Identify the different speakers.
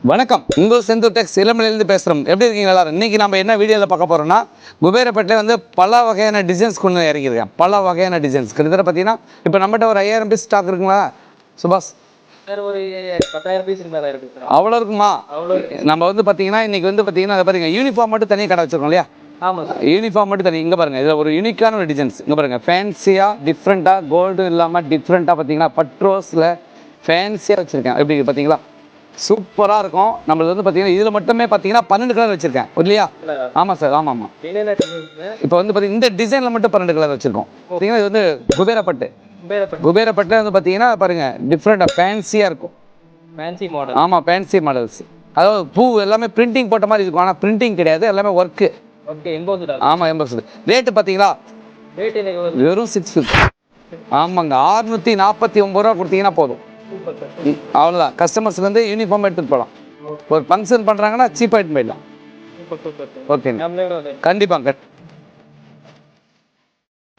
Speaker 1: வணக்கம், உங்கள் செந்தூர் டெக்ஸ் இளமலையிலேருந்து பேசுகிறோம். எப்படி இருக்கீங்க எல்லாரும்? இன்றைக்கி நம்ம என்ன வீடியோவில் பார்க்க போகிறோம்னா, குபேரப்பேட்டில் வந்து பல வகையான டிசைன்ஸ் கொண்டு இறங்கியிருக்கேன். பல வகையான டிசைன்ஸ் கிட்டத்தட்ட பார்த்தீங்கன்னா இப்போ நம்மகிட்ட ஒரு 5000 பீஸ் ஸ்டாக் இருக்குங்களா சுபாஷ்?
Speaker 2: ஒரு 10,000 பீஸ் மேலே இருக்கு.
Speaker 1: அவ்வளோ இருக்குமா? நம்ம வந்து பார்த்தீங்கன்னா இன்றைக்கி வந்து பார்த்தீங்கன்னா அதை பாருங்கள், யூனிஃபார்ம் மட்டும் தனியாக கடை வச்சுருக்கோம் இல்லையா?
Speaker 2: ஆமாம் சார்.
Speaker 1: யூனிஃபார்ம் மட்டும் தனி. இங்கே பாருங்கள், இதில் ஒரு யூனிக்கான ஒரு டிசைன்ஸ். இங்கே பாருங்கள், ஃபேன்சியாக டிஃப்ரெண்ட்டாக கோல்டு இல்லாமல் டிஃப்ரெண்ட்டாக பார்த்தீங்கன்னா பட்ரோஸில் ஃபேன்சியாக வச்சுருக்கேன். எப்படி பார்த்தீங்களா? சூப்பராக இருக்கும். நம்மளுக்கு வந்து பார்த்தீங்கன்னா இதில் மட்டுமே பார்த்தீங்கன்னா 12 கலர் வச்சுருக்கேன் இல்லையா? ஆமாம் சார், ஆமாம் ஆமாம். இப்போ வந்து பார்த்தீங்கன்னா இந்த டிசைனில் மட்டும் 12 கலர் வச்சுருக்கோம். பார்த்தீங்கன்னா இது வந்து குபேரப்பட்டு. குபேரப்பட்டில் வந்து பார்த்தீங்கன்னா பாருங்கள், டிஃப்ரெண்ட்டாக ஃபேன்சியாக இருக்கும்.
Speaker 2: Fancy model.
Speaker 1: ஆமாம், ஃபேன்சி மாடல்ஸ். அதாவது பூ எல்லாமே பிரிண்டிங் போட்ட மாதிரி இருக்கும். ஆனால் பிரிண்டிங் கிடையாது, எல்லாமே ஒர்க்கு.
Speaker 2: Okay, embossed.
Speaker 1: ஆமாம், எம்போஸ்டு. ரேட்டு பார்த்தீங்களா?
Speaker 2: ரேட்
Speaker 1: வெறும் 650. ஆமாங்க, 649 ரூபா கொடுத்தீங்கன்னா போதும். அவ்வளோதான். கஸ்டமர்ஸ்க்கு வந்து யூனிஃபார்ம் எடுத்துகிட்டு போகலாம். ஒரு ஃபங்க்ஷன் பண்ணுறாங்கன்னா சீப்பாக எடுத்து போயிடலாம். ஓகே, கண்டிப்பாங்க.